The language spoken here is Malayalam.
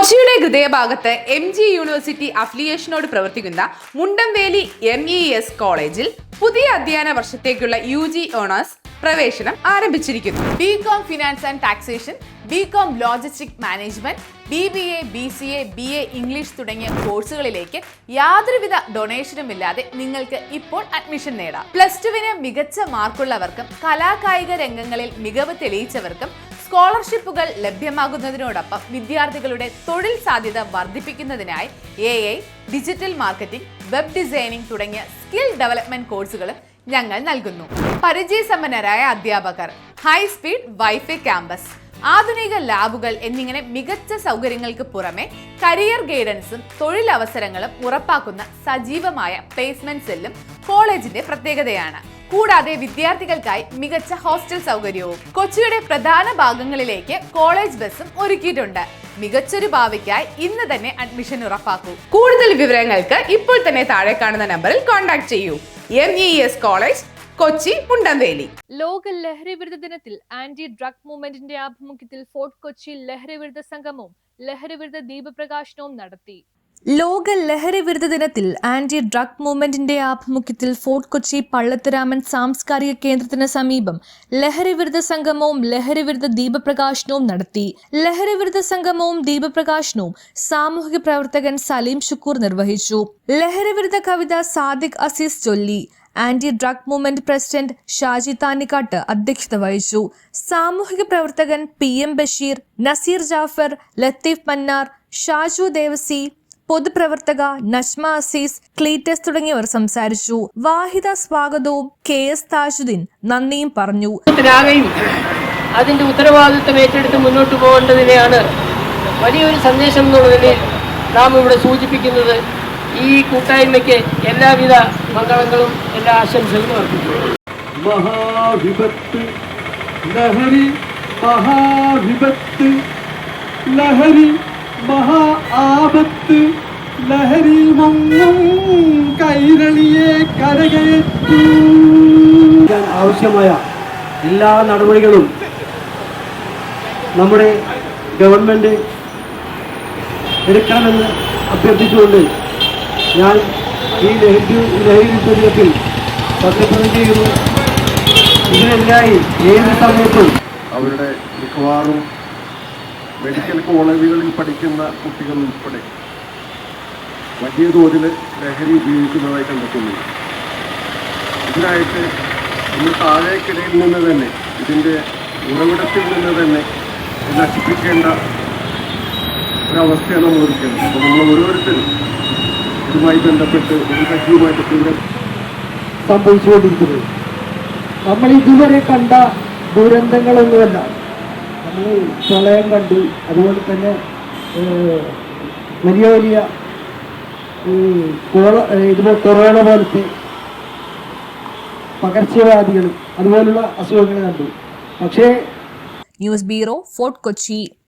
കൊച്ചിയുടെ ഹൃദയഭാഗത്ത് MG യൂണിവേഴ്സിറ്റി അഫിലിയേഷനോട് പ്രവർത്തിക്കുന്ന മുണ്ടംവേലി MES കോളേജിൽ പുതിയ അധ്യയന വർഷത്തേക്കുള്ള UG ഓണേഴ്സ് പ്രവേശനം ആരംഭിച്ചിരിക്കുന്നു. BCom finance and taxation, BCom logistic management, BBA, BCA, BA English തുടങ്ങിയ കോഴ്സുകളിലേക്ക് യാതൊരുവിധ ഡൊണേഷനും ഇല്ലാതെ നിങ്ങൾക്ക് ഇപ്പോൾ അഡ്മിഷൻ നേടാം. +2 മികച്ച മാർക്കുള്ളവർക്കും കലാകായിക രംഗങ്ങളിൽ മികവ് തെളിയിച്ചവർക്കും സ്കോളർഷിപ്പുകൾ ലഭ്യമാകുന്നതിനോടൊപ്പം വിദ്യാർത്ഥികളുടെ തൊഴിൽ സാധ്യത വർദ്ധിപ്പിക്കുന്നതിനായി AI, digital marketing, web designing തുടങ്ങിയ സ്കിൽ ഡെവലപ്മെന്റ് കോഴ്സുകളും ഞങ്ങൾ നൽകുന്നു. പരിചയസമ്പന്നരായ അധ്യാപകർ, ഹൈ സ്പീഡ് വൈഫൈ ക്യാമ്പസ്, ആധുനിക ലാബുകൾ എന്നിങ്ങനെ മികച്ച സൗകര്യങ്ങൾക്ക് പുറമെ കരിയർ ഗൈഡൻസും തൊഴിലവസരങ്ങളും ഉറപ്പാക്കുന്ന സജീവമായ പ്ലേസ്മെന്റ് സെല്ലും കോളേജിന്റെ പ്രത്യേകതയാണ്. കൂടാതെ വിദ്യാർത്ഥികൾക്കായി മികച്ച ഹോസ്റ്റൽ സൗകര്യവും കൊച്ചിയുടെ പ്രധാന ഭാഗങ്ങളിലേക്ക് കോളേജ് ബസ്സും ഒരുക്കിയിട്ടുണ്ട്. മികച്ചൊരു ഭാവിക്കായി ഇന്ന് തന്നെ അഡ്മിഷൻ ഉറപ്പാക്കൂ. കൂടുതൽ വിവരങ്ങൾക്ക് ഇപ്പോൾ തന്നെ താഴെ കാണുന്ന നമ്പറിൽ കോൺടാക്ട് ചെയ്യൂ. MES college, Kochi, Mundamveli. ലോക ലഹരി വിരുദ്ധ ദിനത്തിൽ ആന്റി ഡ്രഗ് മൂവ്മെന്റിന്റെ ആഭിമുഖ്യത്തിൽ ഫോർട്ട് കൊച്ചി ലഹരി വിരുദ്ധ സംഗമവും ലഹരി വിരുദ്ധ ദീപപ്രകാശനവും നടത്തി. ലോക ലഹരി വിരുദ്ധ ദിനത്തിൽ ആന്റി ഡ്രഗ് മൂവ്മെന്റിന്റെ ആഭിമുഖ്യത്തിൽ ഫോർട്ട് കൊച്ചി പള്ളത്തുരാമൻ സാംസ്കാരിക കേന്ദ്രത്തിന് സമീപം ലഹരി വിരുദ്ധ സംഗമവും ലഹരി വിരുദ്ധ ദീപപ്രകാശനവും നടത്തി. ലഹരി വിരുദ്ധ സംഗമവും ദീപപ്രകാശനവും സാമൂഹിക പ്രവർത്തകൻ സലീം ഷുക്കൂർ നിർവഹിച്ചു. ലഹരി വിരുദ്ധ കവിത സാദിഖ് അസീസ് ചൊല്ലി. Anti drug movement president Shaji Thanikkattu അധ്യക്ഷത വഹിച്ചു. സാമൂഹിക പ്രവർത്തകൻ PM ബഷീർ, നസീർ ജാഫർ, ലത്തീഫ് മന്നാർ, ഷാജു ദേവസി, പൊതുപ്രവർത്തക നജ്മ അസീസ്, ക്ലീറ്റസ് തുടങ്ങിയവർ സംസാരിച്ചു. വാഹിദ സ്വാഗതവും KS താജുദ്ദീൻ നന്ദിയും പറഞ്ഞു. അതിന്റെ ഉത്തരവാദിത്വം ഏറ്റെടുത്ത് മുന്നോട്ട് പോകേണ്ടതിനെയാണ് വലിയൊരു സന്ദേശം എന്നുള്ളതിനെ നാം ഇവിടെ സൂചിപ്പിക്കുന്നത്. ഈ കൂട്ടായ്മയ്ക്ക് എല്ലാവിധ മംഗളങ്ങളും എല്ലാ ആശംസകളും അർപ്പിക്കുന്നു. മഹാവിപത്ത് ലഹരി, മഹാവിപത്ത് ലഹരി, മഹാ ആപത്ത് ലഹരി മുങ്ങും കൈരളിയെ കരകയറ്റു. ആവശ്യമായ എല്ലാ നടപടികളും നമ്മുടെ ഗവൺമെന്റ് എടുക്കണമെന്ന് അഭ്യർത്ഥിച്ചുകൊണ്ട് ഞാൻ ഈ ലഹരി വിരുദ്ധത്തിൽ സത്യപ്രതിജ്ഞ ചെയ്യുന്നു. ഇതിനെതിരായി ഏത് സമയത്തും അവരുടെ മിക്കവാറും മെഡിക്കൽ കോളേജുകളിൽ പഠിക്കുന്ന കുട്ടികൾ ഉൾപ്പെടെ വലിയ തോതിൽ ലഹരി ഉപയോഗിക്കുന്നതായി കണ്ടെത്തുന്നു. ഇതിനായിട്ട് നമ്മൾ താഴേക്കിടയിൽ നിന്ന് തന്നെ ഇതിൻ്റെ ഉറവിടത്തിൽ നിന്ന് തന്നെ നശിപ്പിക്കേണ്ട ഒരവസ്ഥയാണ് നമ്മൾ ഒരുക്കുന്നത്. അപ്പോൾ നമ്മൾ ഓരോരുത്തരും ഇതുമായി ബന്ധപ്പെട്ട് ഒരു സജീവമായിട്ട് കൂടെ സംഭവിച്ചുകൊണ്ടിരിക്കുന്നത്. നമ്മൾ ഇതുവരെ കണ്ട ദുരന്തങ്ങളൊന്നുമല്ല. നമ്മൾ പ്രളയം കണ്ടു, അതുപോലെ തന്നെ വലിയ വലിയ ഇതുപോലെ കൊറോണ പോലത്തെ പകർച്ചവ്യാധികൾ അതുപോലുള്ള അസുഖങ്ങൾ കണ്ടു. പക്ഷേ ന്യൂസ് ബ്യൂറോ, ഫോർട്ട് കൊച്ചി.